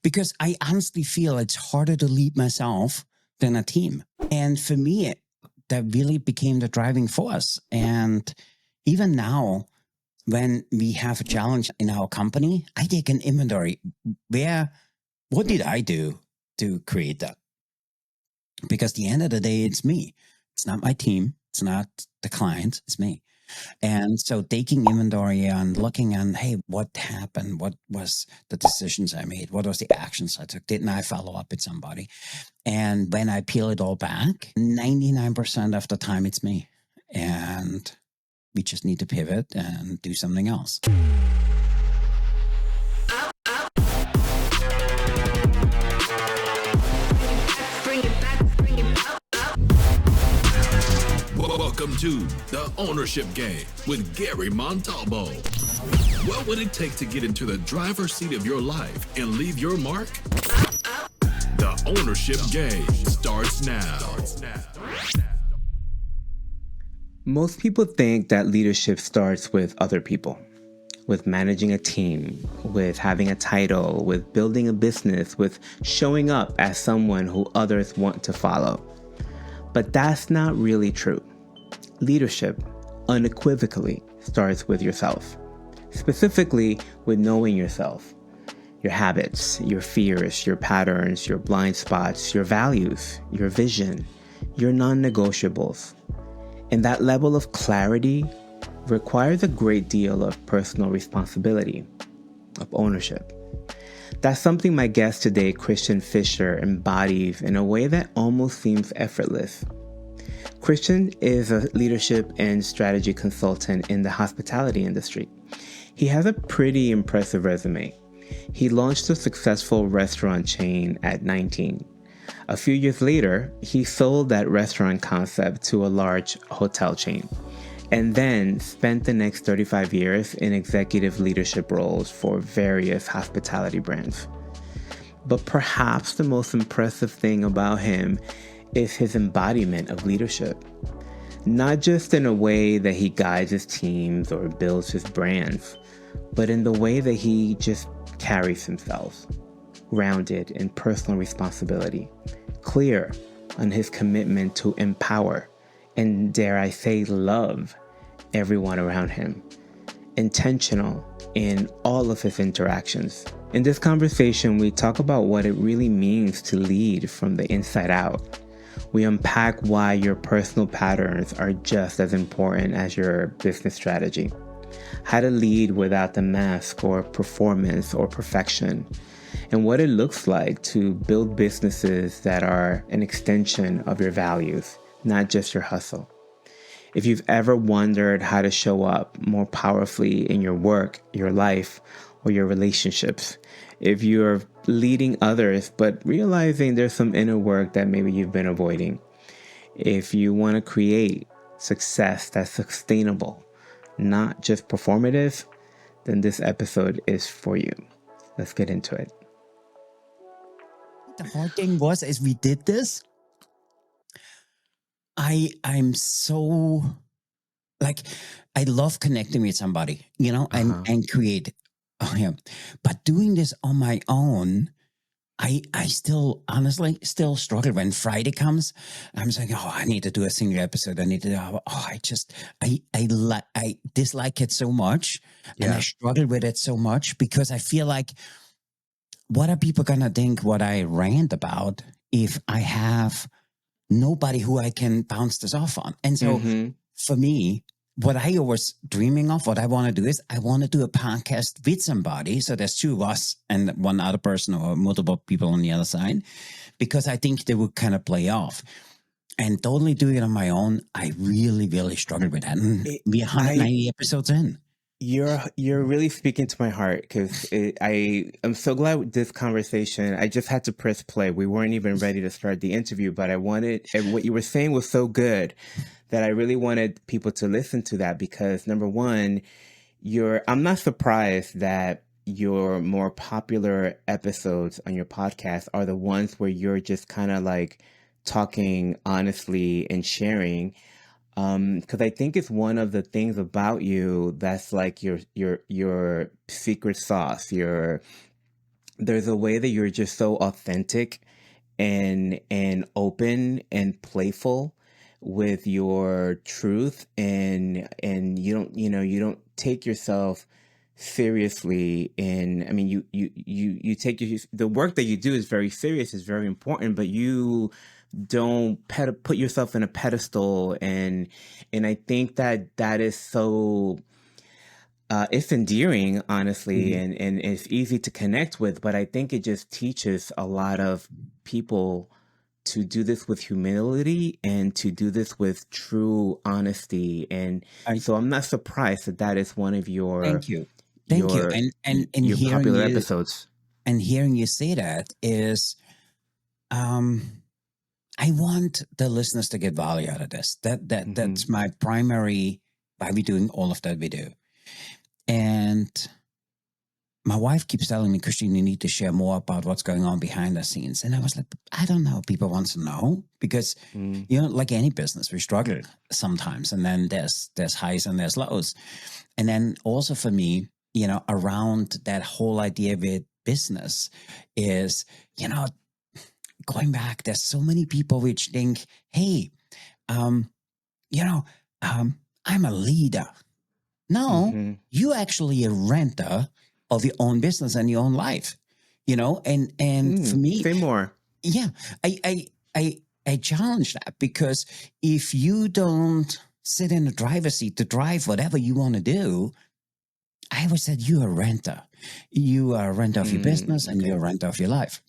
because I honestly feel it's harder to lead myself than a team. And for me, that really became the driving force. And even now, when we have a challenge in our company, I take an inventory. What did I do to create that? Because at the end of the day, it's me. It's not my team. It's not the client. It's me. And so taking inventory and looking on, hey, what happened? What was the decisions I made? What was the actions I took? Didn't I follow up with somebody? And when I peel it all back, 99% of the time it's me. And we just need to pivot and do something else. Welcome to The Ownership Game with Gary Montalbo. What would it take to get into the driver's seat of your life and leave your mark? The Ownership Game starts now. Most people think that leadership starts with other people, with managing a team, with having a title, with building a business, with showing up as someone who others want to follow. But that's not really true. Leadership unequivocally starts with yourself, specifically with knowing yourself, your habits, your fears, your patterns, your blind spots, your values, your vision, your non-negotiables. And that level of clarity requires a great deal of personal responsibility, of ownership. That's something my guest today, Christian Fischer, embodies in a way that almost seems effortless. Christian is a leadership and strategy consultant in the hospitality industry. He has a pretty impressive resume. He launched a successful restaurant chain at 19. A few years later, he sold that restaurant concept to a large hotel chain, and then spent the next 35 years in executive leadership roles for various hospitality brands. But perhaps the most impressive thing about him is his embodiment of leadership. Not just in a way that he guides his teams or builds his brands, but in the way that he just carries himself, grounded in personal responsibility, clear on his commitment to empower and, dare I say, love everyone around him, intentional in all of his interactions. In this conversation, we talk about what it really means to lead from the inside out. We unpack why your personal patterns are just as important as your business strategy, how to lead without the mask or performance or perfection, and what it looks like to build businesses that are an extension of your values, not just your hustle. If you've ever wondered how to show up more powerfully in your work, your life, or your relationships, if you're leading others but realizing there's some inner work that maybe you've been avoiding, if you want to create success that's sustainable, not just performative, then this episode is for you. Let's get into it. The hard thing was, as we did this, I'm so, like, I love connecting with somebody, and create. Oh yeah. But doing this on my own, I still honestly still struggle when Friday comes. I'm saying, oh, I need to do a single episode. I need to do, I dislike it so much. Yeah. And I struggle with it so much because I feel like, what are people gonna think what I rant about if I have nobody who I can bounce this off on? And so for me, what I was dreaming of, what I want to do is I want to do a podcast with somebody. So there's two of us and one other person or multiple people on the other side, because I think they would kind of play off. And totally doing it on my own, I really, really struggled with that. And we're 190 episodes in. You're really speaking to my heart, because I'm so glad with this conversation. I just had to press play. We weren't even ready to start the interview, but and what you were saying was so good that I really wanted people to listen to that, because number one, I'm not surprised that your more popular episodes on your podcast are the ones where you're just kind of like talking honestly and sharing. Because I think it's one of the things about you that's like your secret sauce, your there's a way that you're just so authentic and open and playful with your truth, and you don't take yourself seriously. And I mean, you take the work that you do is very serious, is very important, but you don't put yourself in a pedestal. And I think that that is so it's endearing, honestly, Mhm. and it's easy to connect with, but I think it just teaches a lot of people to do this with humility and to do this with true honesty. And I so I'm not surprised that that is one of thank you. Thank you. your And your popular episodes. hearing you say that is, um I want the listeners to get value out of this. Hmm. That's my primary why we're doing all of that we do. And my wife keeps telling me, Christian, you need to share more about what's going on behind the scenes. And I was like, I don't know. People want to know because, Mm, like any business, we struggle sometimes. And then there's highs and there's lows. And then also for me, around that whole idea with business is, you know, going back, there's so many people which think, hey, um, you know, I'm a leader. No, hmm. you actually a renter of your own business and your own life, and for me, Say more. yeah, I I I I challenge that because if you don't sit in the driver's seat to drive whatever you want to do, I always said you're a renter. You are a renter of your business and you're Okay. a renter of your life.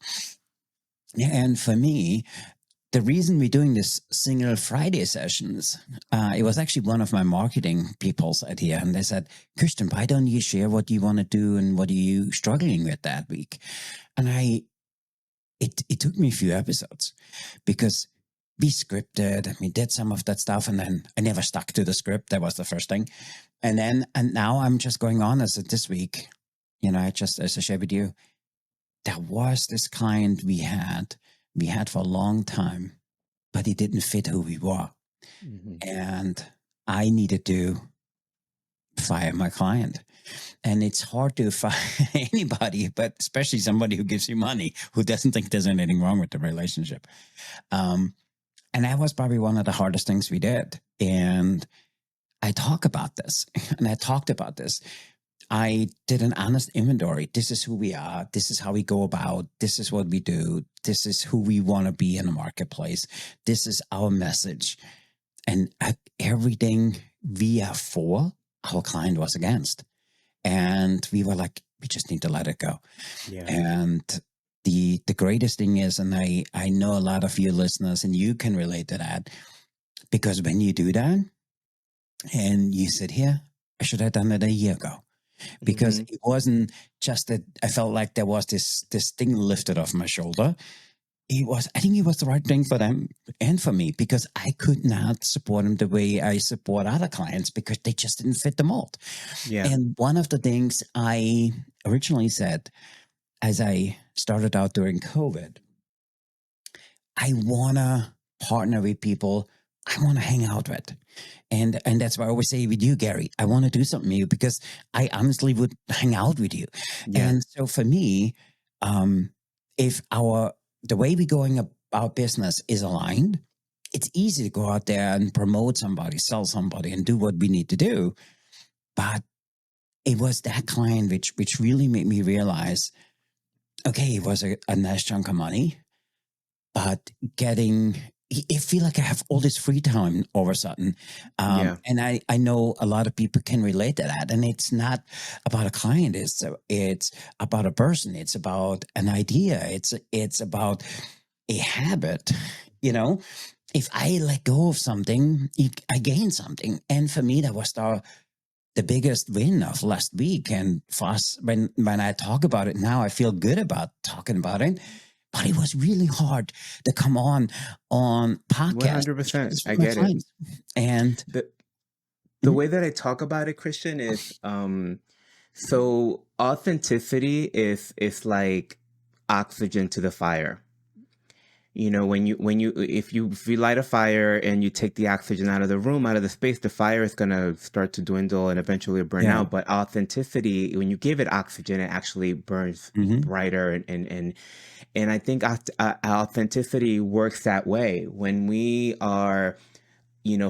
And for me, the reason we're doing this single Friday sessions, it was actually one of my marketing people's idea. And they said, Christian, why don't you share what you want to do and what are you struggling with that week? And it took me a few episodes because we scripted and we did some of that stuff. And then I never stuck to the script. That was the first thing. And now I'm just going on as this week, as I shared with you, there was this client we had for a long time, but it didn't fit who we were. Hmm. And I needed to fire my client. And it's hard to fire anybody, but especially somebody who gives you money, who doesn't think there's anything wrong with the relationship. Um, and that was probably one of the hardest things we did. And I talk about this, and I talked about this. I did an honest inventory. This is who we are. This is how we go about. This is what we do. This is who we want to be in the marketplace. This is our message. And everything we are for, our client was against. And we were like, we just need to let it go. Yeah. And the greatest thing is, and I know a lot of you listeners, and you can relate to that, because when you do that and you sit here, I should have done it a year ago. Because Hmm. it wasn't just that I felt like there was this thing lifted off my shoulder. I think it was the right thing for them and for me, because I could not support them the way I support other clients because they just didn't fit the mold. Yeah. And one of the things I originally said as I started out during COVID, I want to partner with people I want to hang out with. And that's why I always say with you, Gary, I want to do something with you because I honestly would hang out with you. Yeah. And so for me, um, if the way we're going about business is aligned, it's easy to go out there and promote somebody, sell somebody, and do what we need to do. But it was that client which really made me realize, okay, it was a nice chunk of money, but I feel like I have all this free time all of a sudden. Yeah. And I know a lot of people can relate to that. And it's not about a client. It's about a person. It's about an idea. It's about a habit, you know, if I let go of something, I gain something. And for me, that was the biggest win of last week. And for us, when I talk about it now, I feel good about talking about it. But it was really hard to come on podcasts and share 100%. this I with my get it. clients. And The the mhm, way that I talk about it, Christian, is so authenticity is like oxygen to the fire. if you light a fire and you take the oxygen out of the room, out of the space, the fire is going to start to dwindle and eventually burn Yeah. out. But authenticity, when you give it oxygen, it actually burns brighter. And I think authenticity works that way when we are,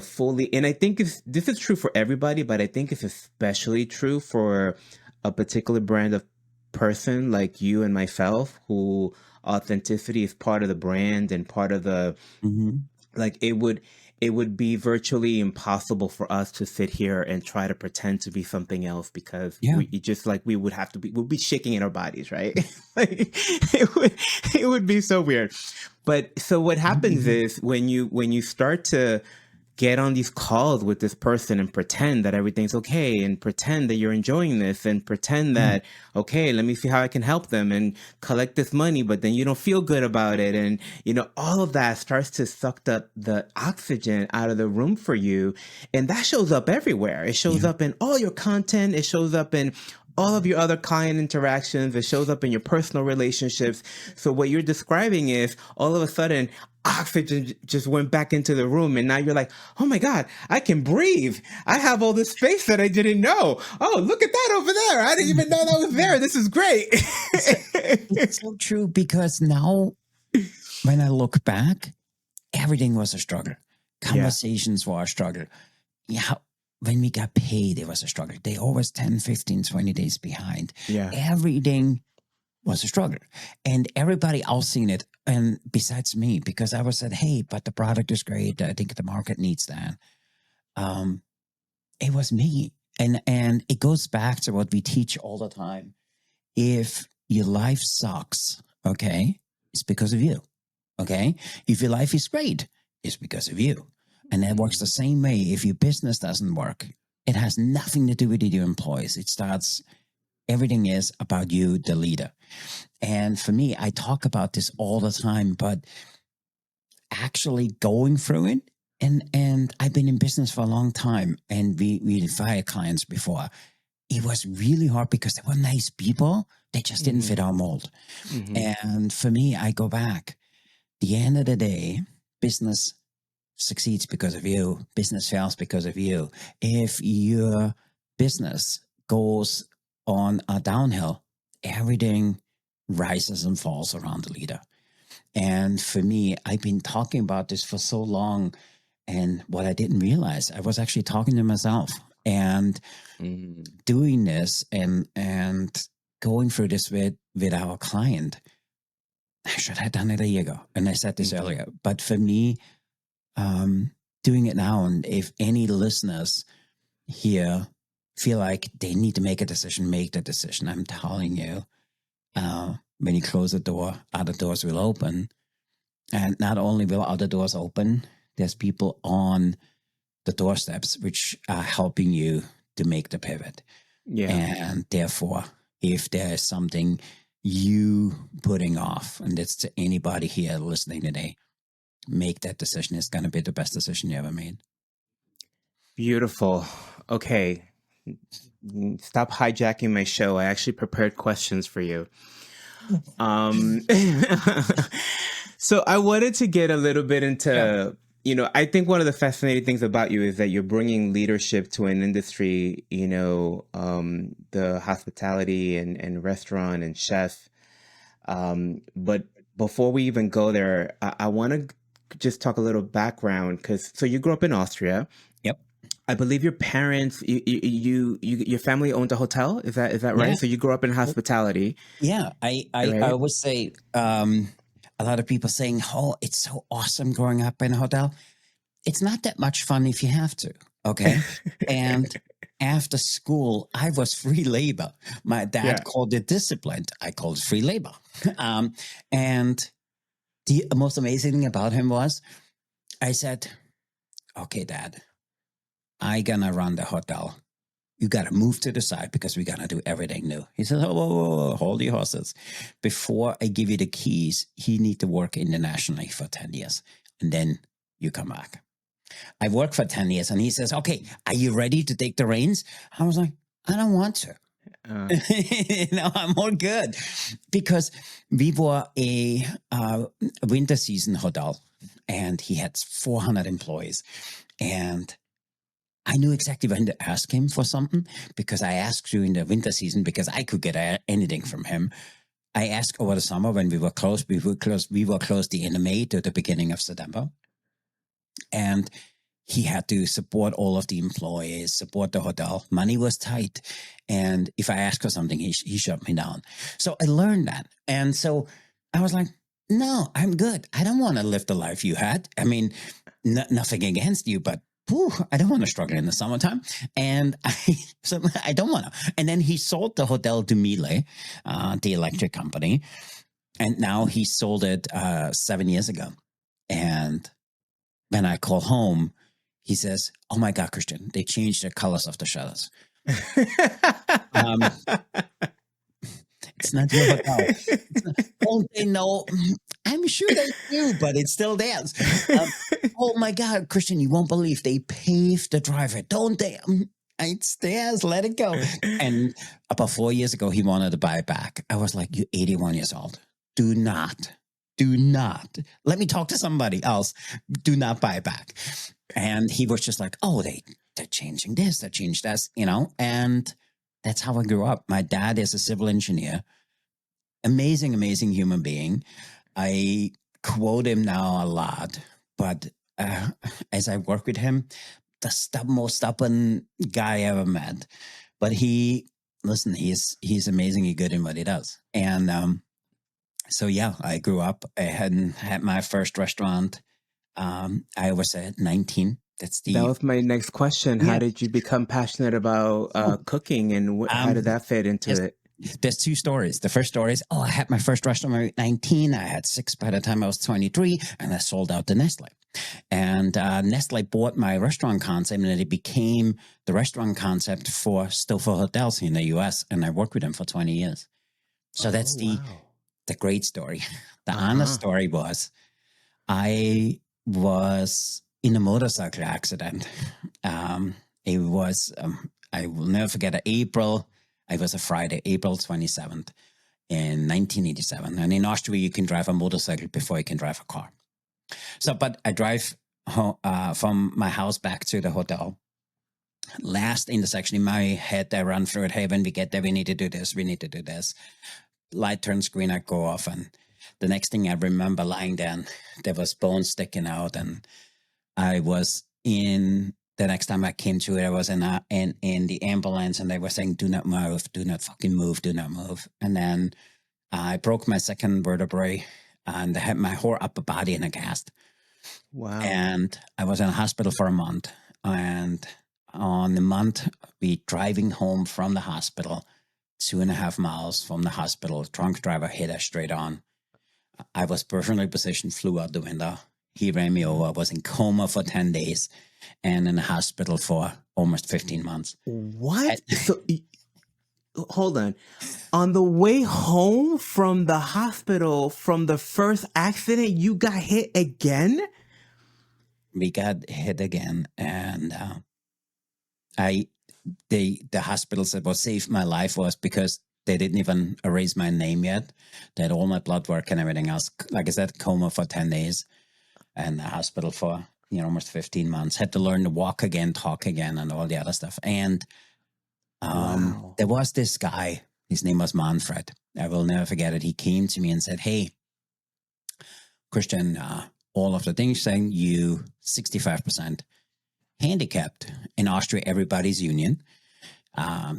fully. And I think this is true for everybody, but I think it's especially true for a particular brand of person like you and myself, who authenticity is part of the brand and part of the, like, it would be virtually impossible for us to sit here and try to pretend to be something else, because we would have to be, we'd be shaking in our bodies, right? Like, it would be so weird. But so what happens is when you start to get on these calls with this person and pretend that everything's okay, and pretend that you're enjoying this, and pretend that, okay, let me see how I can help them and collect this money, but then you don't feel good about it. And, all of that starts to suck the oxygen out of the room for you. And that shows up everywhere. It shows up in all your content. It shows up in all of your other client interactions. It shows up in your personal relationships. So what you're describing is, all of a sudden, oxygen just went back into the room, and now you're like, oh my God, I can breathe. I have all this space that I didn't know. Oh, look at that over there. I didn't even know that was there. This is great. It's so true, because now when I look back, everything was a struggle. Conversations were a struggle. Yeah. When we got paid, it was a struggle. They always 10, 15, 20 days behind. Yeah. Everything was a struggle. And everybody else seen it, and besides me, because I was said, hey, but the product is great. I think the market needs that. It was me. And it goes back to what we teach all the time. If your life sucks, okay, it's because of you. Okay? If your life is great, it's because of you. And that works the same way. If your business doesn't work, it has nothing to do with your employees. Everything is about you, the leader. And for me, I talk about this all the time, but actually going through it, and I've been in business for a long time, and we fired clients before. It was really hard because they were nice people. They just didn't fit our mold. And for me, I go back. The end of the day, business succeeds because of you. Business fails because of you. If your business goes on a downhill, everything rises and falls around the leader. And for me, I've been talking about this for so long, and what I didn't realize, I was actually talking to myself and doing this and going through this with our client. I should have done it a year ago, and I said this earlier. But for me, doing it now, and if any listeners here feel like they need to make a decision, make the decision. I'm telling you, when you close the door, other doors will open. And not only will other doors open, there's people on the doorsteps which are helping you to make the pivot. Yeah. And therefore, if there is something you putting off, and it's to anybody here listening today, make that decision. It's going to be the best decision you ever made. Beautiful. Okay. Stop hijacking my show. I actually prepared questions for you. So I wanted to get a little bit into, I think one of the fascinating things about you is that you're bringing leadership to an industry, the hospitality and restaurant and chef. But before we even go there, I want to just talk a little background, so you grew up in Austria. Yep. I believe your parents, your family owned a hotel. Is that right? Yeah. So you grew up in hospitality. Yeah. I always say, a lot of people saying, oh, it's so awesome growing up in a hotel. It's not that much fun if you have to. Okay. And after school, I was free labor. My dad called it disciplined. I called it free labor. And the most amazing thing about him was, I said, okay, Dad, I gonna run the hotel. You gotta move to the side because we're gonna do everything new. He said, oh, whoa, hold your horses. Before I give you the keys, he need to work internationally for 10 years. And then you come back. I worked for 10 years, and he says, okay, are you ready to take the reins? I was like, I don't want to. I'm all good because we were a winter season hotel and he had 400 employees. And I knew exactly when to ask him for something because I asked during the winter season because I could get anything from him. I asked over the summer when we were closed. We were closed the end of May to the beginning of September. And he had to support all of the employees, support the hotel. Money was tight. And if I asked for something, he shut me down. So I learned that. And so I was like, no, I'm good. I don't want to live the life you had. I mean, nothing against you, but I don't want to struggle in the summertime. And I don't want to. And then he sold the hotel to Miele, the electric company. And now he sold it 7 years ago. And when I call home, he says, "Oh my God, Christian, they changed the colors of the shutters." It's not your hotel. Oh, they know. I'm sure they do, but it's still theirs. Oh my God, Christian, you won't believe they paved the driveway, don't they? It's theirs. Let it go. And about 4 years ago, he wanted to buy it back. I was like, "You're 81 years old. Do not. Let me talk to somebody else. Do not buy it back." And he was just like, "Oh, they're changing this, they changed that, and that's how I grew up. My dad is a civil engineer, amazing human being. I quote him now a lot, but as I work with him, the most stubborn guy I ever met. But he's amazingly good in what he does. And so yeah, I grew up. I hadn't had my first restaurant. I was at 19. That was my next question. How did you become passionate about cooking, and how did that fit into it? There's two stories. The first story is, I had my first restaurant at 19. I had 6 by the time I was 23, and I sold out to Nestle. And Nestle bought my restaurant concept, and it became the restaurant concept for Stouffer hotels in the U.S., and I worked with them for 20 years. So that's the great story. The honest story was, I was in a motorcycle accident. It was, I will never forget it, it was a Friday, April 27th in 1987. And in Austria, you can drive a motorcycle before you can drive a car. So, but I drive from my house back to the hotel. Last intersection in my head, I run through it. Hey, when we get there, we need to do this. Light turns green, I go off. And the next thing I remember lying down, there was bones sticking out, and I was the next time I came to it, I was in the ambulance, and they were saying, "Do not move, do not fucking move, do not move." And then I broke my second vertebrae, and I had my whole upper body in a cast. Wow. And I was in a hospital for a month. And on the month, we driving home from the hospital, 2.5 miles from the hospital, drunk driver hit us straight on. I was perfectly positioned, flew out the window. He ran me over. I was in coma for 10 days and in the hospital for almost 15 months. What? So, hold on. On the way home from the hospital, from the first accident, you got hit again? We got hit again. And the hospital said what saved my life was because they didn't even erase my name yet. They had all my blood work and everything else. Like I said, coma for 10 days. And the hospital for almost 15 months. Had to learn to walk again, talk again, and all the other stuff. And there was this guy. His name was Manfred. I will never forget it. He came to me and said, "Hey, Christian, all of the things saying you 65% handicapped. In Austria, everybody's union."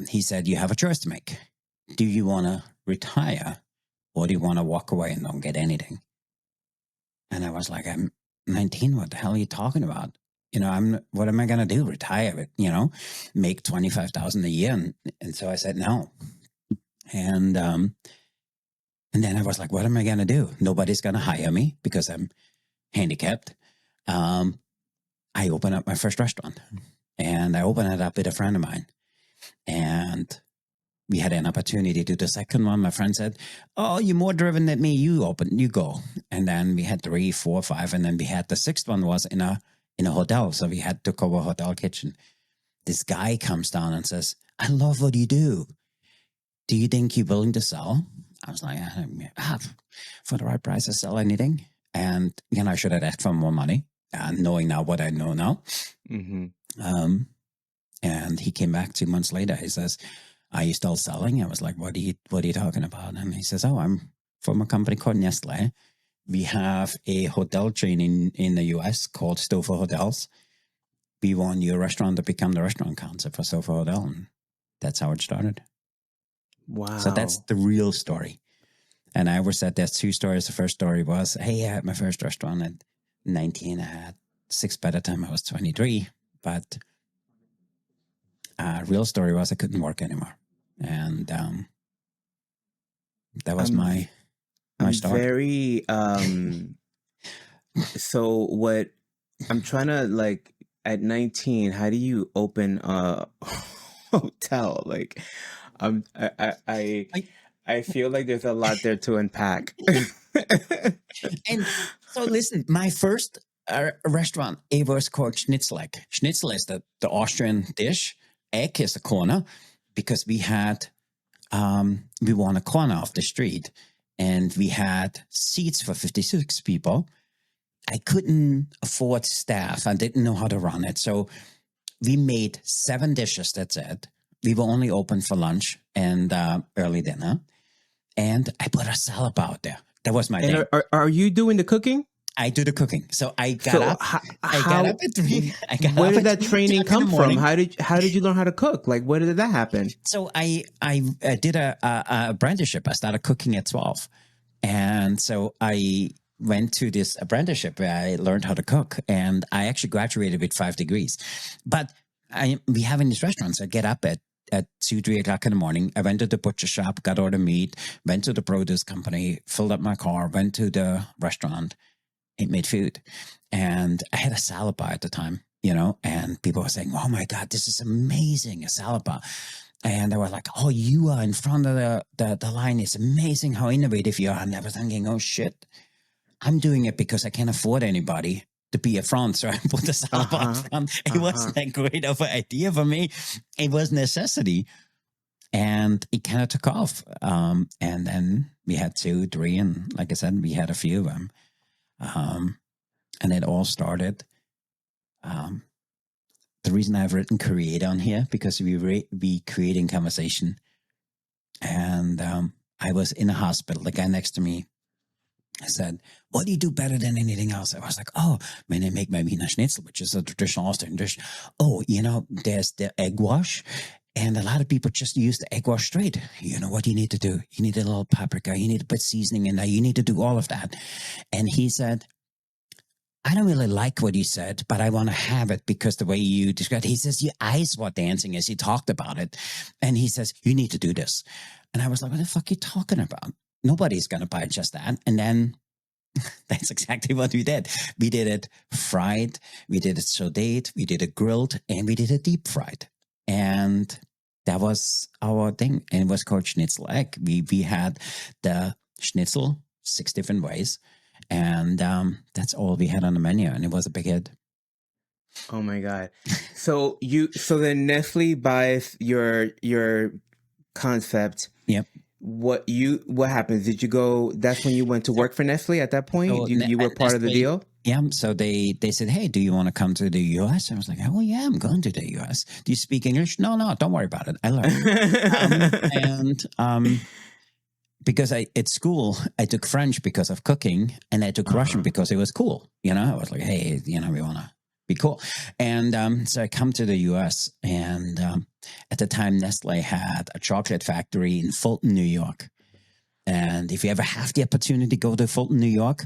He said, "You have a choice to make. Do you want to retire, or do you want to walk away and don't get anything?" And I was like, "I'm 19. What the hell are you talking about? What am I going to do? Retire, make 25,000 a year." And so I said, no. And then I was like, what am I going to do? Nobody's going to hire me because I'm handicapped. I opened up my first restaurant, and I opened it up with a friend of mine, and we had an opportunity to do the second one. My friend said, "Oh, you're more driven than me. You go." And then we had 3, 4, 5. And then we had the sixth one was in a hotel. So we had took over a hotel kitchen. This guy comes down and says, "I love what you do. do you think you're willing to sell? I was like, for the right price, I sell anything. And, I should have asked for more money, knowing now what I know now. Mm-hmm. And he came back 2 months later. He says, are you still selling? I was like, what are you talking about? And he says, I'm from a company called Nestle. We have a hotel chain in the US called Stouffer Hotels. We want your restaurant to become the restaurant concept for Stouffer Hotel. And that's how it started. Wow. So that's the real story. And I always said there's two stories. The first story was, hey, I had my first restaurant at 19. I had 6 by the time I was 23. But real story was I couldn't work anymore. And that was my start. Very, so what I'm trying to, like, at 19, how do you open a hotel? Like, I feel like there's a lot there to unpack. And so listen, my first restaurant, it was called Schnitzel. Schnitzel is the Austrian dish. Egg is the corner, because we had, we were on a corner of the street and we had seats for 56 people. I couldn't afford staff. I didn't know how to run it. So we made 7 dishes, that's it. We were only open for lunch and early dinner. And I put a salad bar out there. That was my thing. Are you doing the cooking? I do the cooking. So I got up. I got up at 3. Where did that training come from? How did you learn how to cook? Like, where did that happen? So I did a apprenticeship. I started cooking at 12. And so I went to this apprenticeship where I learned how to cook. And I actually graduated with 5 degrees. But we have in these restaurants, I get up at 2, 3 o'clock in the morning. I went to the butcher shop, got all the meat, went to the produce company, filled up my car, went to the restaurant, and made food. And I had a salad bar at the time, and people were saying, oh my God, this is amazing, a salad bar. And they were like, oh, you are in front of the line. It's amazing how innovative you are. And I was thinking, oh shit, I'm doing it because I can't afford anybody to be a front, so I put the salad bar front. It wasn't that great of an idea for me. It was necessity, and it kind of took off. And then we had 2, 3, and like I said, we had a few of them. And it all started. The reason I've written "create" on here, because we creating conversation. And I was in a hospital. The guy next to me, I said, what do you do better than anything else? I was like, oh, when I make my Wiener Schnitzel, which is a traditional Austrian dish. Oh, there's the egg wash. And a lot of people just use the egg wash straight. You know what you need to do? You need a little paprika. You need to put seasoning in there. You need to do all of that. And he said, I don't really like what you said, but I want to have it because the way you described it. He says, your eyes were dancing as he talked about it. And he says, you need to do this. And I was like, what the fuck are you talking about? Nobody's going to buy just that. And then that's exactly what we did. We did it fried, we did it sauteed, we did it grilled, and we did it deep fried. And that was our thing. And it was called Schnitzel Egg. We had the schnitzel 6 different ways. And that's all we had on the menu. And it was a big hit. Oh my God. So then Nestle buys your concept. Yep. What happens? Did you go, that's when you went to work for Nestle at that point? So you were part of the deal? Yeah. So they said, hey, do you want to come to the US? I was like, oh yeah, I'm going to the US. Do you speak English? No, don't worry about it. I learned. Because at school, I took French because of cooking, and I took Russian because it was cool. I was like, hey, we want to be cool. And so I come to the US, and at the time, Nestle had a chocolate factory in Fulton, New York. And if you ever have the opportunity to go to Fulton, New York,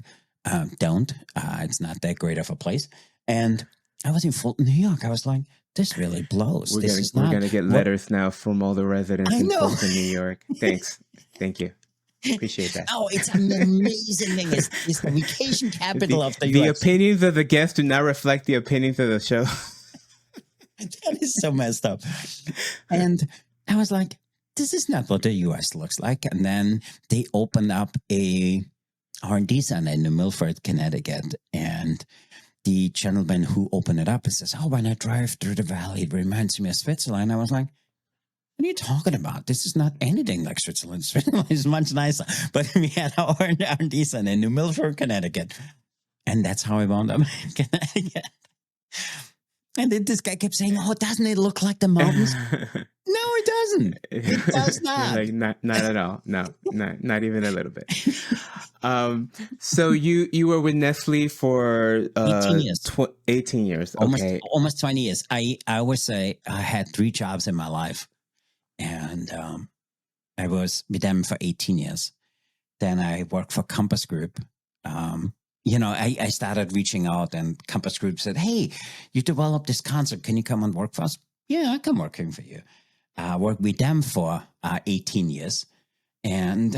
don't. It's not that great of a place. And I was in Fulton, New York. I was like, this really blows. We're going to get letters now from all the residents in Fulton, New York. Thanks. Thank you. Appreciate that. Oh, it's an amazing thing. It's the vacation capital of the US. The opinions of the guests do not reflect the opinions of the show. That is so messed up. And I was like, this is not what the US looks like. And then they opened up a R&D center in New Milford, Connecticut. And the gentleman who opened it up says, oh, when I drive through the valley, it reminds me of Switzerland. I was like, what are you talking about? This is not anything like Switzerland. Switzerland is much nicer. But we had our R&D center in New Milford, Connecticut. And that's how I wound up in Connecticut. And then this guy kept saying, "Oh, doesn't it look like the mountains?" No, it doesn't. It does not. Like not at all. No, not even a little bit. So you were with Nestle for 18 years. 18 years. Okay. Almost 20 years. I always say I had 3 jobs in my life. And I was with them for 18 years. Then I worked for Compass Group. I started reaching out, and Compass Group said, "Hey, you developed this concept. Can you come and work for us?" "Yeah, I come working for you." Worked with them for 18 years. And,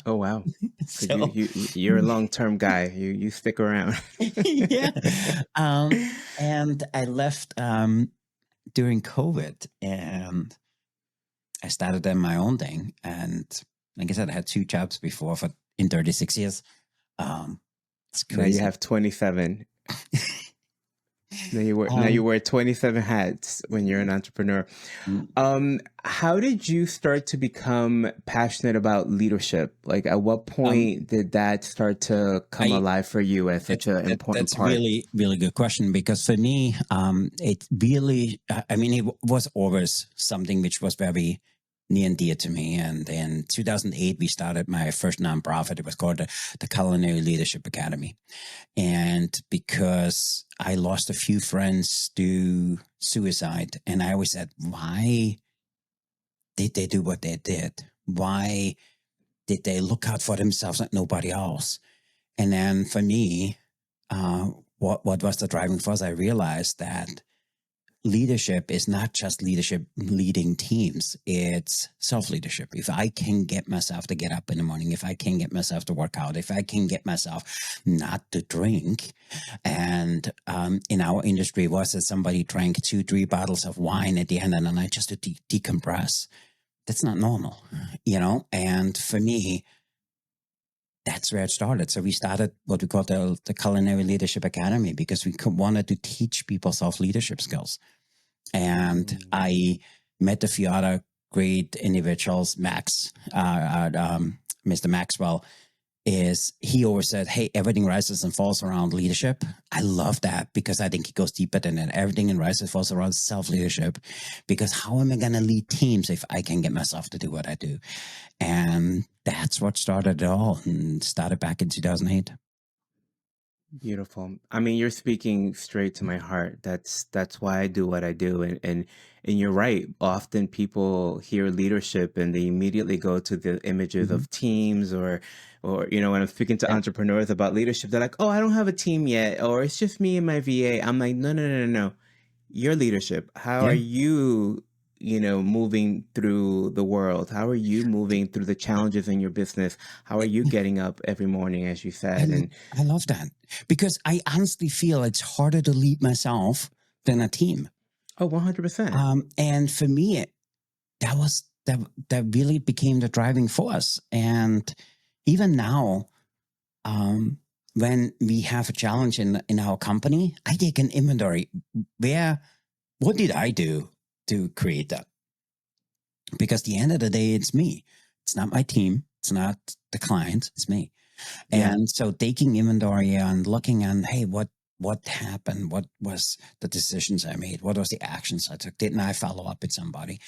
Oh, wow. So so you're a long-term guy. You stick around. yeah. And I left during COVID, and I started then my own thing. And like I said, I had 2 jobs before in 36 years. It's Now crazy. you have 27. Now you wear 27 hats when you're an entrepreneur. How did you start to become passionate about leadership? Like, at what point did that start to come alive for you as such an important that's part? really, really good question, because for me, it really, it was always something which was very near and dear to me. And in 2008, we started my first nonprofit. It was called the Culinary Leadership Academy. And because I lost a few friends to suicide, and I always said, why did they do what they did? Why did they look out for themselves like nobody else? And then for me, what was the driving force? I realized that leadership is not just leadership leading teams. It's self-leadership. If I can get myself to get up in the morning, if I can get myself to work out, if I can get myself not to drink. And in our industry, was that somebody drank 2-3 bottles of wine at the end of the night just to decompress. That's not normal, And for me, that's where it started. So we started what we call the Culinary Leadership Academy, because we wanted to teach people self-leadership skills. And I met a few other great individuals. Mr. Maxwell, he always said, "Hey, everything rises and falls around leadership." I love that, because I think it goes deeper than that. Everything rises and falls around self-leadership, because how am I going to lead teams if I can get myself to do what I do? And that's what started it all, and started back in 2008. Beautiful. I mean, you're speaking straight to my heart. That's why I do what I do. And you're right. Often people hear leadership and they immediately go to the images of teams, or when I'm speaking to entrepreneurs about leadership, they're like, "Oh, I don't have a team yet," or "It's just me and my VA." I'm like, no, no, no, no, no. Your leadership. How are you, moving through the world? How are you moving through the challenges in your business? How are you getting up every morning, as you said? And I love that, because I honestly feel it's harder to lead myself than a team. 100%. And for me, that really became the driving force. And even now, when we have a challenge in our company, I take an inventory. What did I do to create that? Because at the end of the day, it's me. It's not my team. It's not the client. It's me. Yeah. And so taking inventory and looking on, hey, what happened? What was the decisions I made? What was the actions I took? Didn't I follow up with somebody?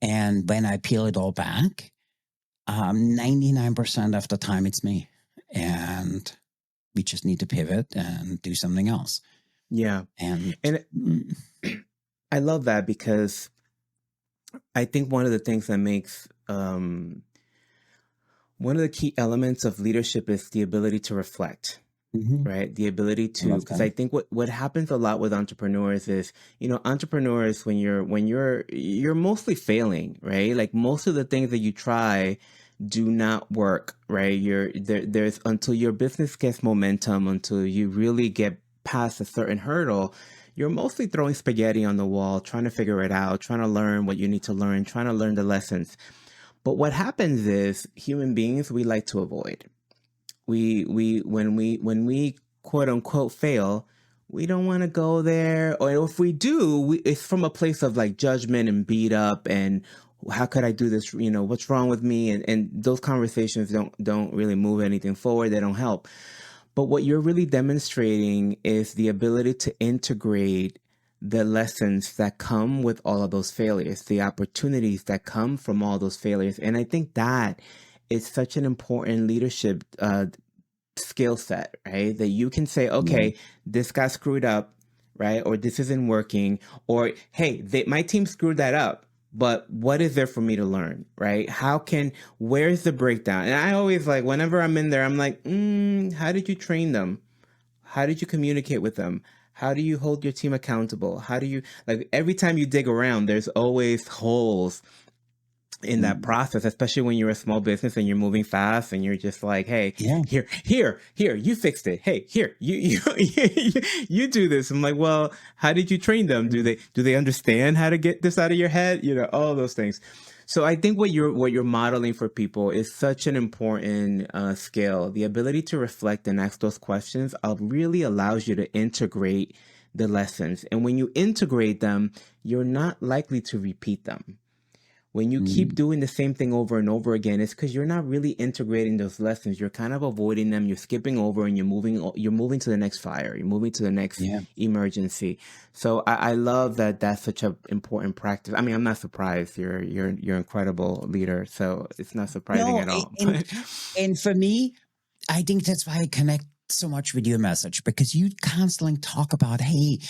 And when I peel it all back, 99% of the time it's me. And we just need to pivot and do something else. Yeah. And I love that, because I think one of the things that makes one of the key elements of leadership is the ability to reflect, right? The ability to, because I think what happens a lot with entrepreneurs is, entrepreneurs, when you're mostly failing, right? Like, most of the things that you try do not work, right? There's until your business gets momentum, until you really get past a certain hurdle, you're mostly throwing spaghetti on the wall, trying to figure it out, trying to learn what you need to learn, trying to learn the lessons. But what happens is, human beings, we like to avoid. When we quote unquote fail, we don't want to go there. Or if we do, it's from a place of like judgment and beat up and how could I do this? What's wrong with me? And those conversations don't really move anything forward. They don't help. But what you're really demonstrating is the ability to integrate the lessons that come with all of those failures, the opportunities that come from all those failures. And I think that is such an important leadership skill set, right? That you can say, okay, this got screwed up, right? Or this isn't working, or hey, my team screwed that up. But what is there for me to learn, right? Where's the breakdown? And I always whenever I'm in there, I'm like, how did you train them? How did you communicate with them? How do you hold your team accountable? How do you, every time you dig around, there's always holes in that process, especially when you're a small business and you're moving fast and you're just like, hey, here, you fixed it. Hey, here, you do this. I'm like, well, how did you train them? Do they understand how to get this out of your head? All those things. So I think what you're modeling for people is such an important skill. The ability to reflect and ask those questions really allows you to integrate the lessons. And when you integrate them, you're not likely to repeat them. When you keep doing the same thing over and over again, it's because you're not really integrating those lessons. You're kind of avoiding them. You're skipping over, and you're moving to the next fire. You're moving to the next emergency. So I love that. That's such an important practice. I mean, I'm not surprised. You're an incredible leader, so it's not surprising at all. And for me, I think that's why I connect so much with your message, because you constantly talk about, hey,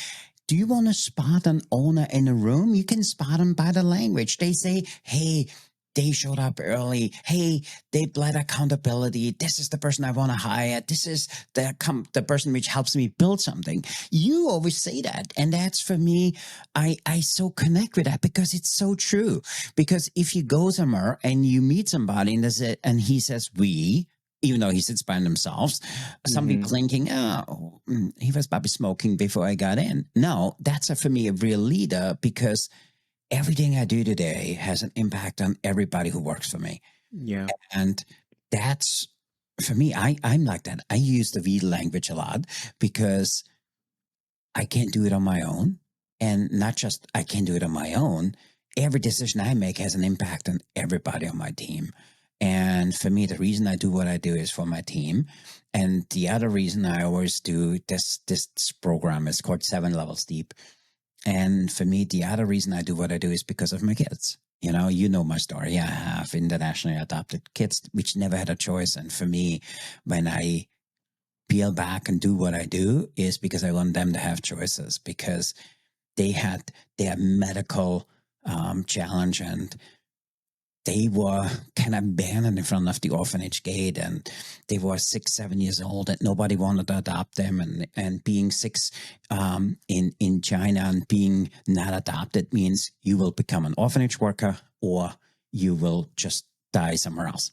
do you want to spot an owner in a room? You can spot them by the language. They say, hey, they showed up early. Hey, they bled accountability. This is the person I want to hire. This is the person which helps me build something. You always say that. And that's, for me, I so connect with that because it's so true. Because if you go somewhere and you meet somebody and he says, we, even though he sits by themselves, somebody clinking, he was probably smoking before I got in. No, that's for me a real leader, because everything I do today has an impact on everybody who works for me. Yeah. And that's, for me, I'm like that. I use the we language a lot because I can't do it on my own. And not just I can't do it on my own. Every decision I make has an impact on everybody on my team. And for me, the reason I do what I do is for my team. And the other reason I always do this program is called 7 Levels Deep. And for me, the other reason I do what I do is because of my kids. You know my story. I have internationally adopted kids, which never had a choice. And for me, when I peel back and do what I do, is because I want them to have choices, because they had their medical challenge, and they were kind of abandoned in front of the orphanage gate, and they were 6, 7 years old, and nobody wanted to adopt them. And being 6 in China and being not adopted means you will become an orphanage worker or you will just die somewhere else.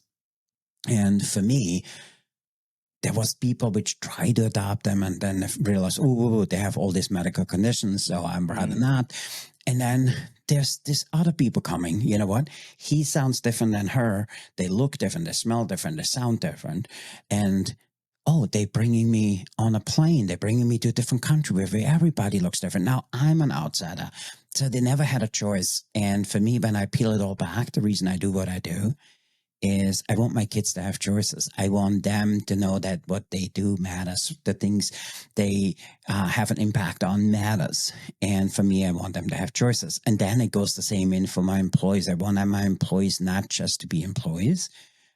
And for me, there was people which tried to adopt them and then realized, they have all these medical conditions, so I'm rather not. And then there's this other people coming. You know what? He sounds different than her. They look different. They smell different. They sound different. And they're bringing me on a plane. They're bringing me to a different country where everybody looks different. Now I'm an outsider. So they never had a choice. And for me, when I peel it all back, the reason I do what I do is I want my kids to have choices. I want them to know that what they do matters. The things they have an impact on matters. And for me, I want them to have choices. And then it goes the same in for my employees. I want my employees not just to be employees.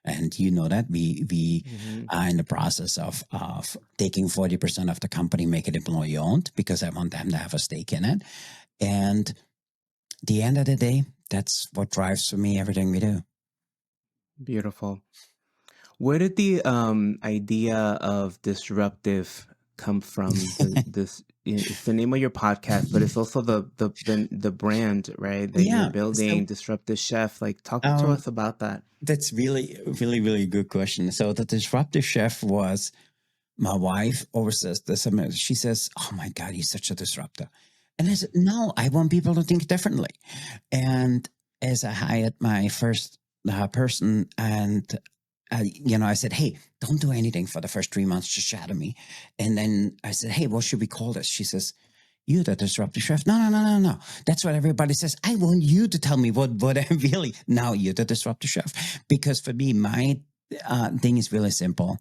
And you know that we are in the process of taking 40% of the company, make it employee owned, because I want them to have a stake in it. And at the end of the day, that's what drives for me everything we do. Beautiful. Where did the idea of disruptive come from? This it's the name of your podcast, but it's also the brand, right? That you're building, Disruptive Chef. Talk to us about that. That's really, really, really good question. So the Disruptive Chef was, my wife always says this. She says, "Oh my God, you're such a disruptor." And I said, "No, I want people to think differently." And as I hired my first person, and I said, hey, don't do anything for the first 3 months, just shadow me. And then I said, hey, what should we call this? She says, you the disruptive chef. No. That's what everybody says. I want you to tell me what I really, now you're the disruptive chef. Because for me, my thing is really simple.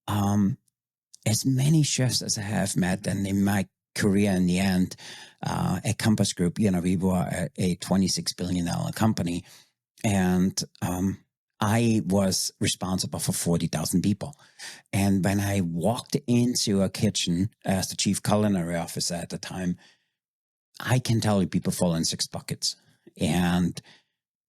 As many chefs as I have met, and in my career in the end, at Compass Group, we were a $26 billion company. And I was responsible for 40,000 people. And when I walked into a kitchen as the chief culinary officer at the time, I can tell you people fall in 6 buckets. And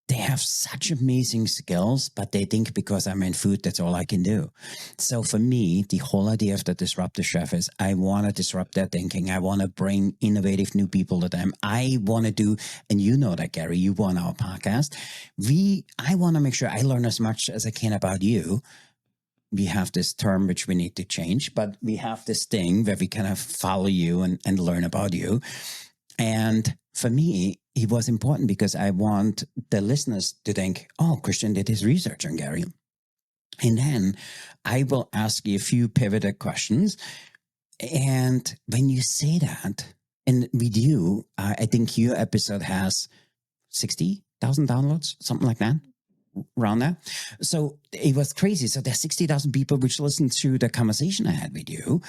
they have such amazing skills, but they think because I'm in food, that's all I can do. So for me, the whole idea of the disruptive chef is I want to disrupt their thinking. I want to bring innovative new people to them. I want to do, and you know that, Gary, you won our podcast. I want to make sure I learn as much as I can about you. We have this term which we need to change, but we have this thing where we kind of follow you and learn about you. And for me, it was important because I want the listeners to think, oh, Christian did his research on Gary. And then I will ask you a few pivoted questions. And when you say that, and with you, I think your episode has 60,000 downloads, something like that, around there. So it was crazy. So there's 60,000 people which listened to the conversation I had with you.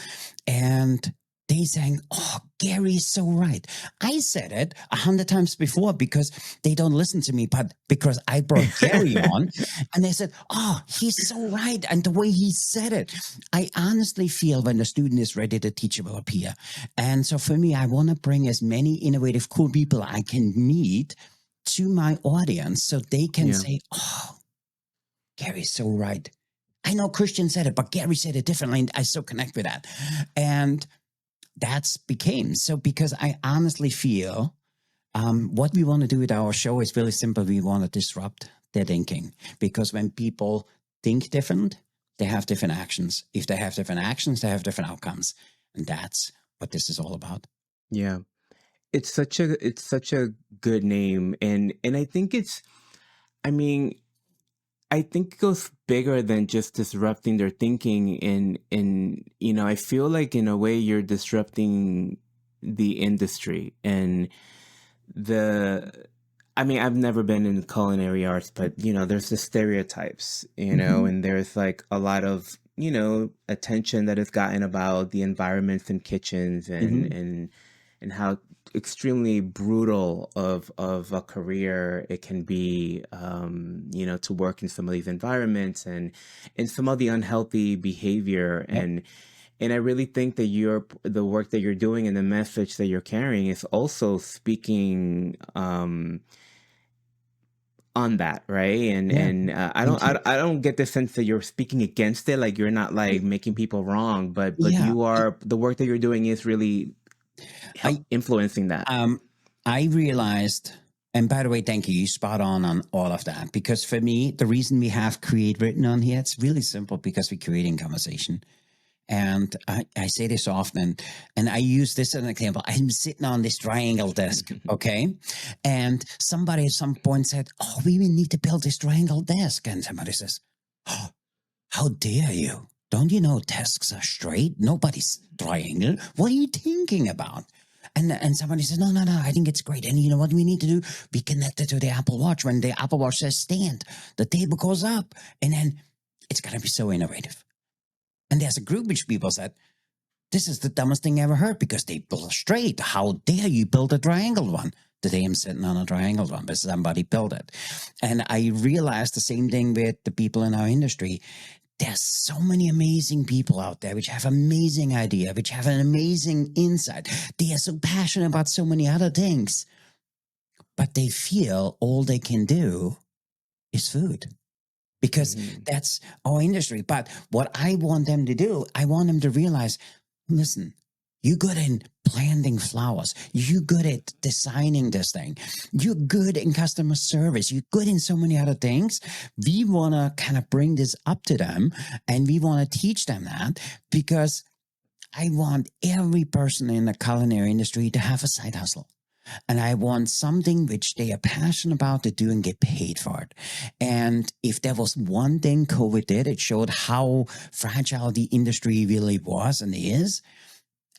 And they saying, oh, Gary is so right. I said it 100 times before because they don't listen to me, but because I brought Gary on and they said, oh, he's so right. And the way he said it, I honestly feel when the student is ready, the teacher will appear. And so for me, I want to bring as many innovative, cool people I can meet to my audience so they can say, oh, Gary's so right. I know Christian said it, but Gary said it differently. And I so connect with that. And that's became so because I honestly feel what we want to do with our show is really simple. We want to disrupt their thinking because when people think different, they have different actions. If they have different actions, they have different outcomes. And that's what this is all about. Yeah. It's such a good name. And I think I think it goes bigger than just disrupting their thinking. And I feel like in a way you're disrupting the industry and I've never been in culinary arts, but there's the stereotypes, and there's like a lot of, attention that is gotten about the environments in kitchens and how extremely brutal of a career it can be, to work in some of these environments and some of the unhealthy behavior. Yep. And I really think that the work that you're doing and the message that you're carrying is also speaking on that, right? And I don't get the sense that you're speaking against it, like you're not like making people wrong, but you are. The work that you're doing is really influencing that. I realized, and by the way, thank you. You spot on all of that. Because for me, the reason we have create written on here, it's really simple because we're creating conversation. And I say this often, and I use this as an example. I'm sitting on this triangle desk, okay? And somebody at some point said, oh, we need to build this triangle desk. And somebody says, oh, how dare you? Don't you know desks are straight? Nobody's triangle. What are you thinking about? And somebody says, no, I think it's great. And you know what we need to do? Be connected to the Apple Watch. When the Apple Watch says stand, the table goes up. And then it's going to be so innovative. And there's a group which people said, this is the dumbest thing I ever heard because they build straight. How dare you build a triangle one? Today I'm sitting on a triangle one, but somebody built it. And I realized the same thing with the people in our industry. There's so many amazing people out there which have amazing idea, which have an amazing insight. They are so passionate about so many other things, but they feel all they can do is food because that's our industry. But what I want them to do, I want them to realize, listen, you're good in planting flowers. You're good at designing this thing. You're good in customer service. You're good in so many other things. We want to kind of bring this up to them and we want to teach them that because I want every person in the culinary industry to have a side hustle. And I want something which they are passionate about to do and get paid for it. And if there was one thing COVID did, it showed how fragile the industry really was and is.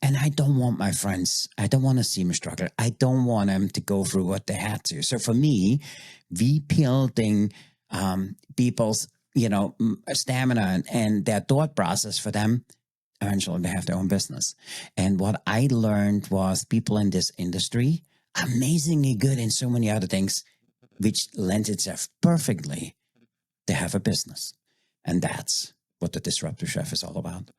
And I don't want my friends, I don't want to see them struggle. I don't want them to go through what they had to. So for me, rebuilding people's, stamina and their thought process for them, eventually they have their own business. And what I learned was people in this industry, amazingly good in so many other things, which lends itself perfectly to have a business. And that's what the Disruptive Chef is all about.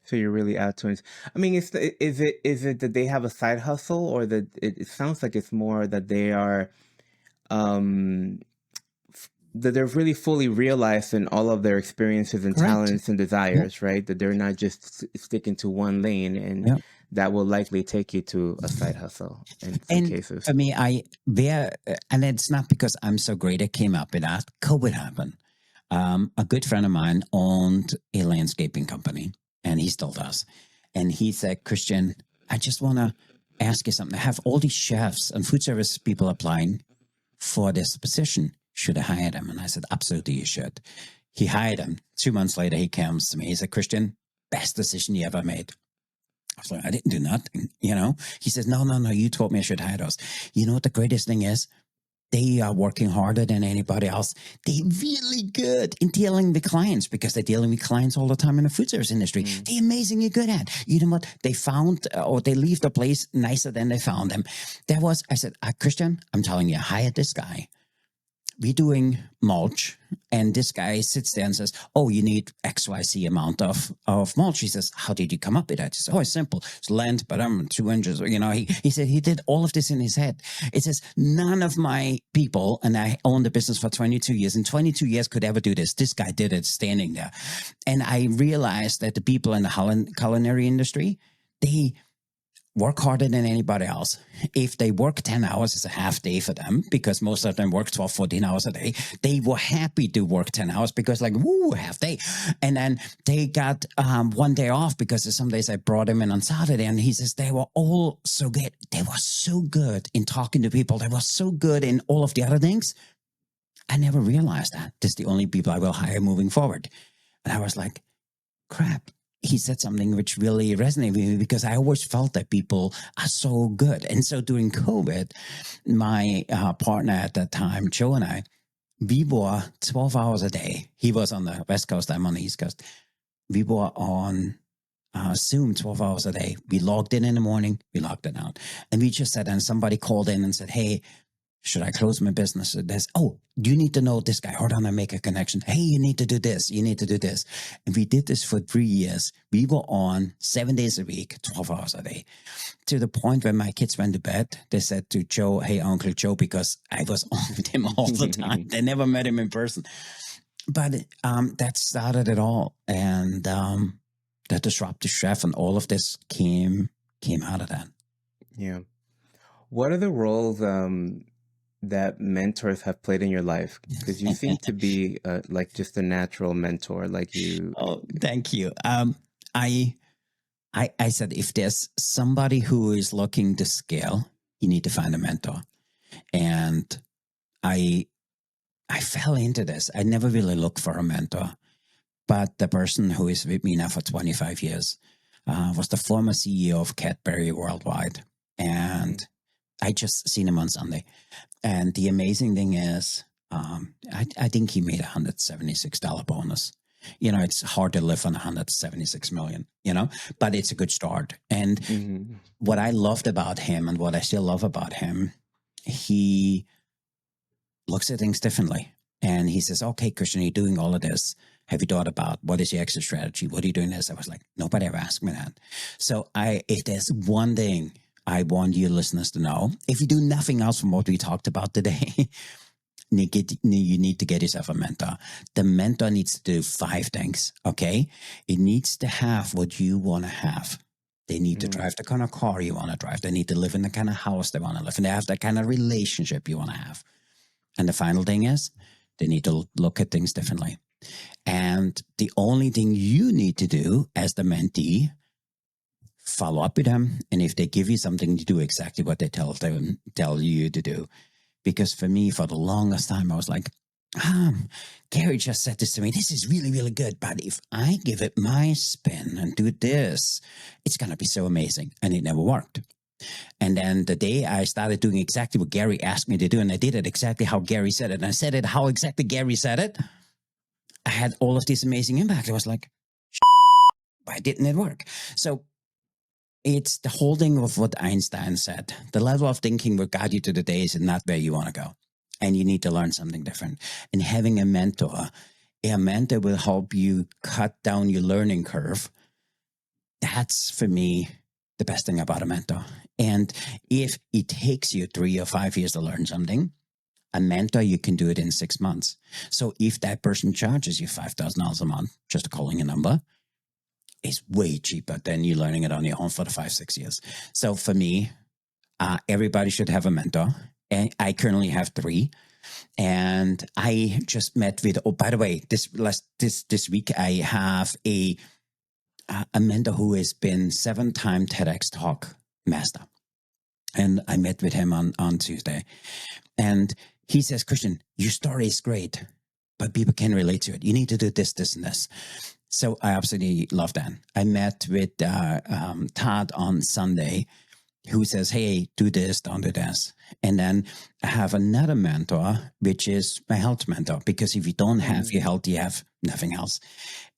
So you're really out to it. I mean, is it that they have a side hustle, or that it sounds like it's more that they are, that they're really fully realized in all of their experiences and Correct. talents and desires, right? That they're not just sticking to one lane, and that will likely take you to a side hustle in some cases. For me, and it's not because I'm so great at came up with that. COVID happened. A good friend of mine owned a landscaping company, and he still does. And he said, Christian, I just want to ask you something. I have all these chefs and food service people applying for this position. Should I hire them? And I said, absolutely, you should. He hired them. 2 months later, he comes to me. He said, Christian, best decision you ever made. I was like, I didn't do nothing, He says, no, you told me I should hire those. You know what the greatest thing is? They are working harder than anybody else. They're really good in dealing with clients because they're dealing with clients all the time in the food service industry. They're amazingly good at. You know what? They found or they leave the place nicer than they found them. I said, Christian, I'm telling you, hire this guy. We're doing mulch, and this guy sits there and says, oh, you need XYZ amount of mulch. He says, how did you come up with that? He says, oh, it's simple. It's land, but I'm 2 inches. He said he did all of this in his head. It says, none of my people, and I owned the business for 22 years, in 22 years could ever do this. This guy did it standing there. And I realized that the people in the culinary industry, they work harder than anybody else. If they work 10 hours, it's a half day for them because most of them work 12, 14 hours a day. They were happy to work 10 hours because half day. And then they got 1 day off because some days I brought him in on Saturday, and he says they were all so good. They were so good in talking to people. They were so good in all of the other things. I never realized that. This is the only people I will hire moving forward. And I was like, crap. He said something which really resonated with me because I always felt that people are so good. And so during COVID, my partner at that time, Joe, and I, we were 12 hours a day. He was on the West Coast, I'm on the East Coast. We were on Zoom 12 hours a day. We logged in the morning, we logged it out. And we just said, and somebody called in and said, hey, should I close my business? You need to know this guy. Hold on, I make a connection. Hey, you need to do this. You need to do this. And we did this for 3 years. We were on 7 days a week, 12 hours a day. To the point when my kids went to bed, they said to Joe, hey, Uncle Joe, because I was on with him all the time. They never met him in person. But that started it all. And the Disruptive Chef and all of this came out of that. Yeah. What are the roles that mentors have played in your life? Because you seem to be like just a natural mentor, like you. Oh, thank you. I said, if there's somebody who is looking to scale, you need to find a mentor. And I fell into this. I never really looked for a mentor, but the person who is with me now for 25 years was the former CEO of Cadbury Worldwide. And I just seen him on Sunday. And the amazing thing is, I think he made $176 bonus. It's hard to live on $176 million, but it's a good start. And what I loved about him and what I still love about him, he looks at things differently. And he says, okay, Christian, you're doing all of this. Have you thought about what is your exit strategy? What are you doing this? I was like, nobody ever asked me that. So if there's one thing I want you listeners to know, if you do nothing else from what we talked about today, you need to get yourself a mentor. The mentor needs to do 5 things, okay? It needs to have what you want to have. They need to drive the kind of car you want to drive. They need to live in the kind of house they want to live in. They have the kind of relationship you want to have. And the final thing is, they need to look at things differently. And the only thing you need to do as the mentee, follow up with them. And if they give you something, you do exactly what they tell you to do. Because for me, for the longest time, I was like, Gary just said this to me. This is really, really good. But if I give it my spin and do this, it's going to be so amazing. And it never worked. And then the day I started doing exactly what Gary asked me to do, and I did it exactly how Gary said it, and I said it how exactly Gary said it, I had all of this amazing impact. I was like, why didn't it work? So it's the whole thing of what Einstein said. The level of thinking will guide you to the days and not where you want to go. And you need to learn something different. And having a mentor will help you cut down your learning curve. That's, for me, the best thing about a mentor. And if it takes you 3 or 5 years to learn something, a mentor, you can do it in 6 months. So if that person charges you $5,000 a month, just calling a number, it's way cheaper than you learning it on your own for the 5-6 years. So for me, everybody should have a mentor. And I currently have 3. And I just met with, oh, by the way, this week, I have a mentor who has been 7-time TEDx Talk master. And I met with him on Tuesday. And he says, Christian, your story is great, but people can relate to it. You need to do this, this, and this. So I absolutely love that. I met with Todd on Sunday, who says, hey, do this, don't do this. And then I have another mentor, which is my health mentor, because if you don't have your health, you have nothing else.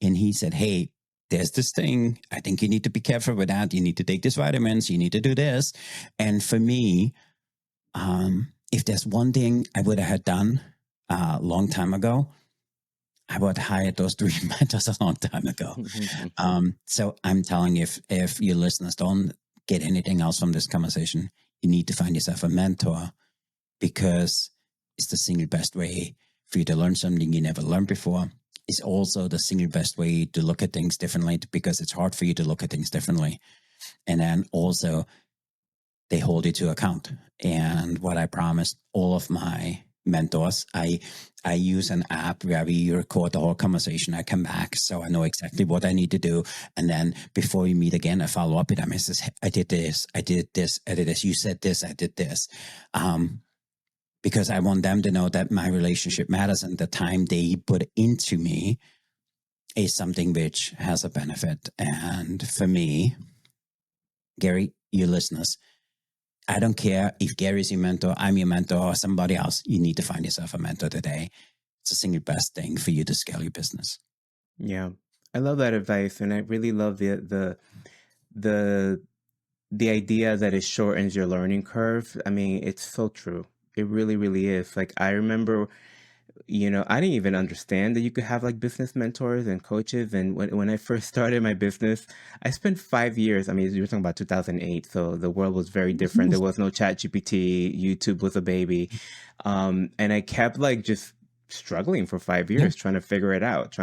And he said, hey, there's this thing. I think you need to be careful with that. You need to take these vitamins. You need to do this. And for me, if there's one thing I would have done a long time ago, I would have hired those 3 mentors a long time ago. So I'm telling you, if your listeners don't get anything else from this conversation, you need to find yourself a mentor, because it's the single best way for you to learn something you never learned before. It's also the single best way to look at things differently, because it's hard for you to look at things differently. And then also they hold you to account. And what I promised all of my mentors, I use an app where we record the whole conversation. I come back, so I know exactly what I need to do. And then before we meet again, I follow up with them. I says, I did this, I did this, I did this. You said this, I did this. Because I want them to know that my relationship matters, and the time they put into me is something which has a benefit. And for me, Gary, you listeners, I don't care if Gary's your mentor, I'm your mentor, or somebody else. You need to find yourself a mentor today. It's the single best thing for you to scale your business. Yeah, I love that advice, and I really love the idea that it shortens your learning curve. I mean, it's so true. It really, really is. Like, I remember, I didn't even understand that you could have like business mentors and coaches. And when I first started my business, I spent 5 years. I mean, you're talking about 2008. So the world was very different. There was no ChatGPT. YouTube was a baby. And I kept like just struggling for 5 years, trying to figure it out.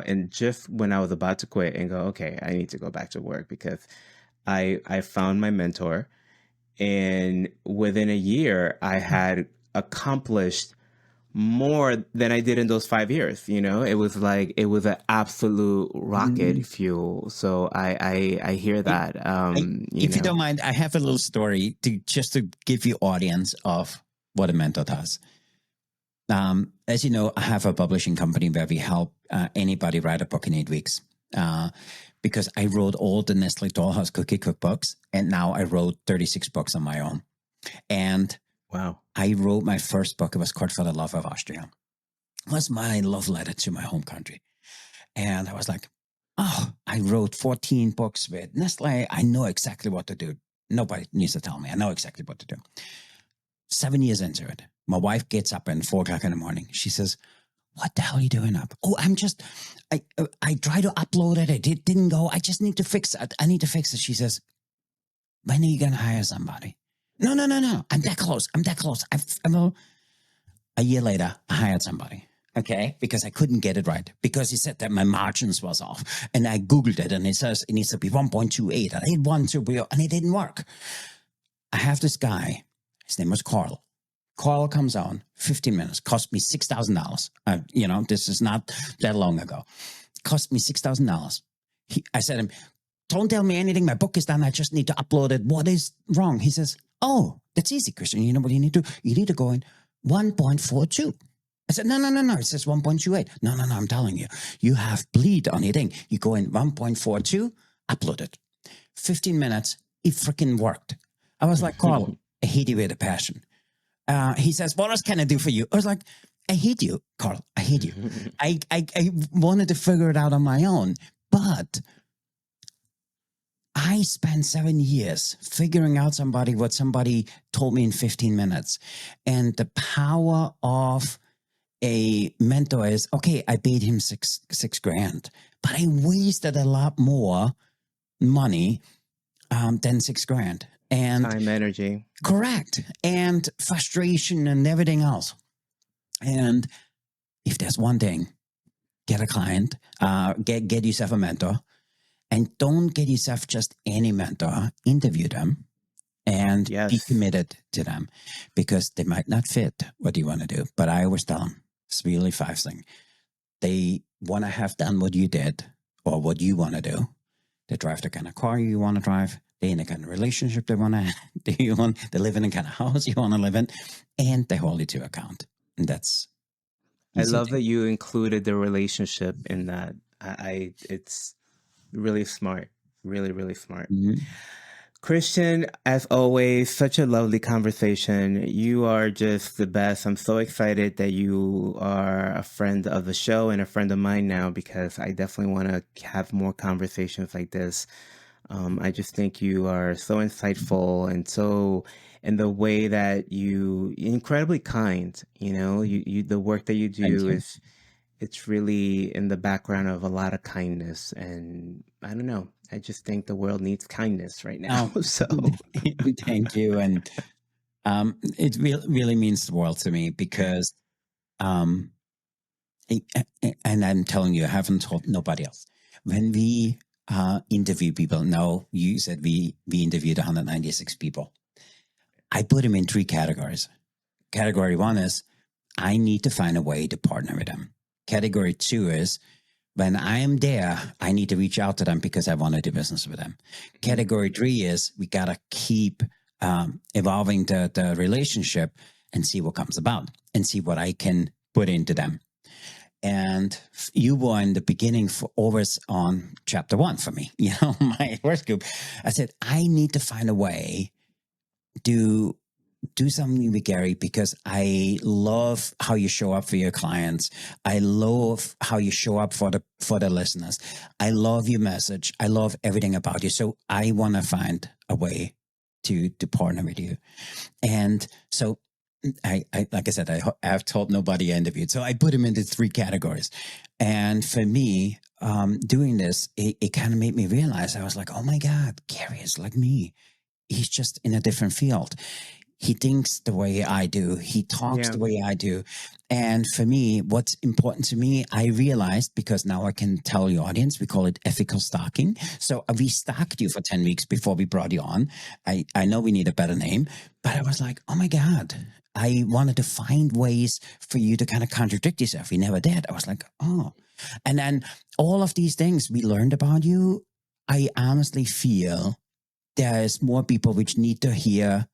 And just when I was about to quit and go, okay, I need to go back to work, because I found my mentor. And within a year, I had accomplished more than I did in those 5 years. It was like, it was an absolute rocket fuel. So I hear that. If you don't mind, I have a little story to give you audience of what a mentor does. As you know, I have a publishing company where we help anybody write a book in 8 weeks. Because I wrote all the Nestle Dollhouse cookie cookbooks, and now I wrote 36 books on my own. And wow, I wrote my first book. It was called For the Love of Austria. It was my love letter to my home country. And I was like, oh, I wrote 14 books with Nestle. I know exactly what to do. Nobody needs to tell me. I know exactly what to do. 7 years into it, my wife gets up at 4 o'clock in the morning. She says, what the hell are you doing up? Oh, I tried to upload it. It didn't go. I just need to fix it. I need to fix it. She says, when are you going to hire somebody? No. I'm that close. A year later, I hired somebody. Okay. Because I couldn't get it right. Because he said that my margins was off. And I Googled it, and it says it needs to be 1.28. And I did 1.2, and it didn't work. I have this guy. His name was Carl. Carl comes on, 15 minutes, cost me $6,000. This is not that long ago. Cost me $6,000. I said to him, don't tell me anything. My book is done. I just need to upload it. What is wrong? He says, oh, that's easy, Christian. You know what you need to do? You need to go in 1.42. I said, no. It says 1.28. No. I'm telling you, you have bleed on your thing. You go in 1.42, upload it. 15 minutes. It freaking worked. I was like, Carl, I hate you with a passion. He says, what else can I do for you? I was like, I hate you, Carl. I hate you. I wanted to figure it out on my own, but I spent 7 years figuring out what somebody told me in 15 minutes. And the power of a mentor is, okay, I paid him six grand, but I wasted a lot more money than 6 grand. And time, energy. Correct. And frustration and everything else. And if there's one thing, get a client, get yourself a mentor, and don't get yourself just any mentor. Interview them and be committed to them, because they might not fit what you want to do. But I always tell them, it's really 5 things. They want to have done what you did or what you want to do. They drive the kind of car you want to drive. They in the kind of relationship they want to. They live in the kind of house you want to live in, and they hold you to account. And that's. I love that you included the relationship in that. It's really smart, really, really smart. Mm-hmm. Christian, as always, such a lovely conversation. You are just the best. I'm so excited that you are a friend of the show and a friend of mine now, because I definitely want to have more conversations like this. I just think you are so insightful, and so in the way that you're incredibly kind. You know, you the work that you do is, it's really in the background of a lot of kindness, and I don't know. I just think the world needs kindness right now. So thank you, and it really means the world to me, because, and I'm telling you, I haven't told nobody else. When we interview people, now you said we interviewed 196 people. I put them in 3 categories. Category 1 is, I need to find a way to partner with them. Category 2 is, when I am there, I need to reach out to them because I want to do business with them. Category 3 is, we got to keep evolving the relationship and see what comes about and see what I can put into them. And you were in the beginning always on chapter 1 for me, my first group. I said, I need to find a way to do something with Gary, because I love how you show up for your clients. I love how you show up for the listeners. I love your message. I love everything about you. So I want to find a way to partner with you. And so I like I said, I've told nobody I interviewed. So I put him into 3 categories. And for me, doing this, it kind of made me realize, I was like, oh my God, Gary is like me. He's just in a different field. He thinks the way I do. He talks the way I do. And for me, what's important to me, I realized, because now I can tell your audience, we call it ethical stalking. So we stalked you for 10 weeks before we brought you on. I know we need a better name, but I was like, oh my God, I wanted to find ways for you to kind of contradict yourself. You never did. I was like, oh. And then all of these things we learned about you, I honestly feel there's more people which need to hear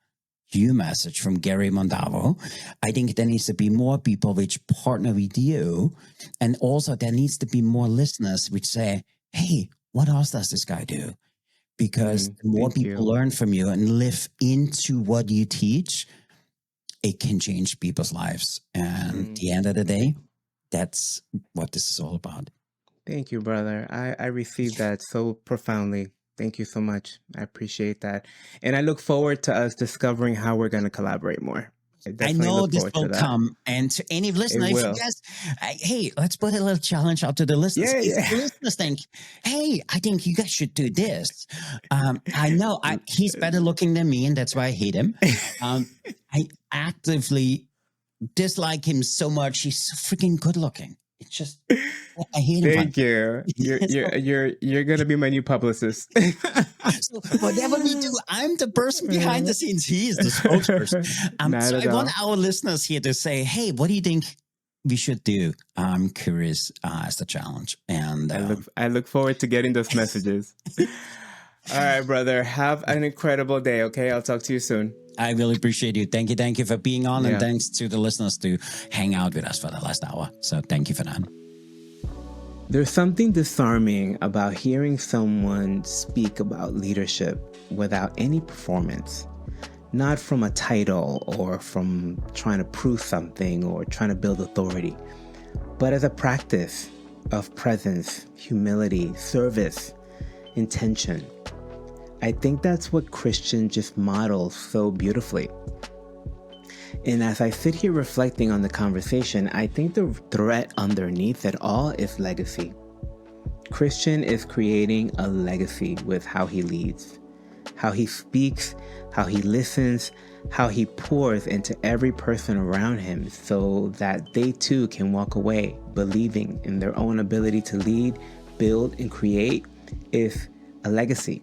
your message from Gary Montalvo. I think there needs to be more people which partner with you. And also there needs to be more listeners which say, hey, what else does this guy do? Because the more people learn from you and live into what you teach, it can change people's lives. And at the end of the day, that's what this is all about. Thank you, brother. I received that so profoundly. Thank you so much. I appreciate that. And I look forward to us discovering how we're going to collaborate more. I know this will come. And to any listener, if you guys, hey, let's put a little challenge out to the listeners. If the listeners think, hey, I think you guys should do this. I know he's better looking than me, and that's why I hate him. I actively dislike him so much. He's so freaking good looking. It's just, I hate him. Thank you. You're gonna be my new publicist. So whatever we do, I'm the person behind the scenes. He is the spokesperson. So I want our listeners here to say, hey, what do you think we should do? I'm curious as the challenge. And I look forward to getting those messages. All right, brother. Have an incredible day, okay? I'll talk to you soon. I really appreciate you. Thank you for being on, and Yeah. thanks to the listeners to hang out with us for the last hour. So thank you for that. There's something disarming about hearing someone speak about leadership without any performance, not from a title or from trying to prove something or trying to build authority, but as a practice of presence, humility, service, intention. I think that's what Christian just models so beautifully. And as I sit here reflecting on the conversation, I think the thread underneath it all is legacy. Christian is creating a legacy with how he leads, how he speaks, how he listens, how he pours into every person around him so that they too can walk away believing in their own ability to lead, build, and create is a legacy.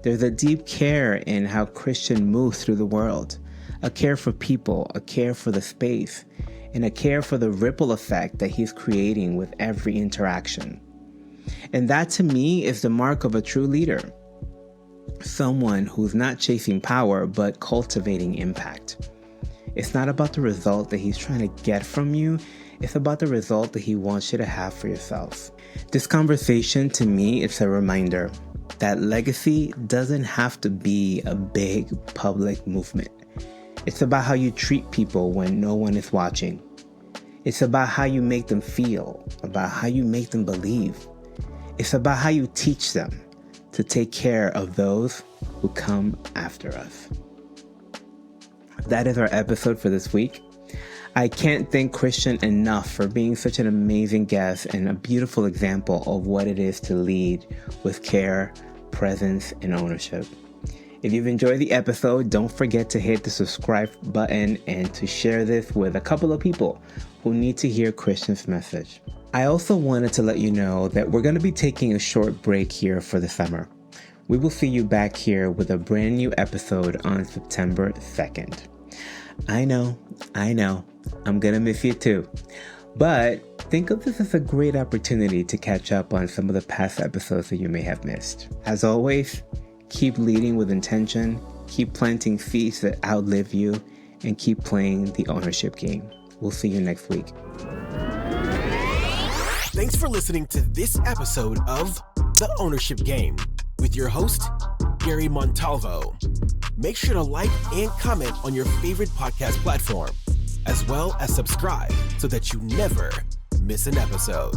There's a deep care in how Christian moves through the world. A care for people, a care for the space, and a care for the ripple effect that he's creating with every interaction. And that to me is the mark of a true leader. Someone who's not chasing power, but cultivating impact. It's not about the result that he's trying to get from you. It's about the result that he wants you to have for yourself. This conversation to me is a reminder that legacy doesn't have to be a big public movement. It's about how you treat people when no one is watching. It's about how you make them feel, about how you make them believe. It's about how you teach them to take care of those who come after us. That is our episode for this week. I can't thank Christian enough for being such an amazing guest and a beautiful example of what it is to lead with care, presence, and ownership. If you've enjoyed the episode, don't forget to hit the subscribe button and to share this with a couple of people who need to hear Christian's message. I also wanted to let you know that we're going to be taking a short break here for the summer. We will see you back here with a brand new episode on September 2nd. I know, I'm going to miss you too. But think of this as a great opportunity to catch up on some of the past episodes that you may have missed. As always, keep leading with intention, keep planting seeds that outlive you, and keep playing the ownership game. We'll see you next week. Thanks for listening to this episode of The Ownership Game with your host, Gary Montalvo. Make sure to like and comment on your favorite podcast platform, as well as subscribe so that you never miss an episode.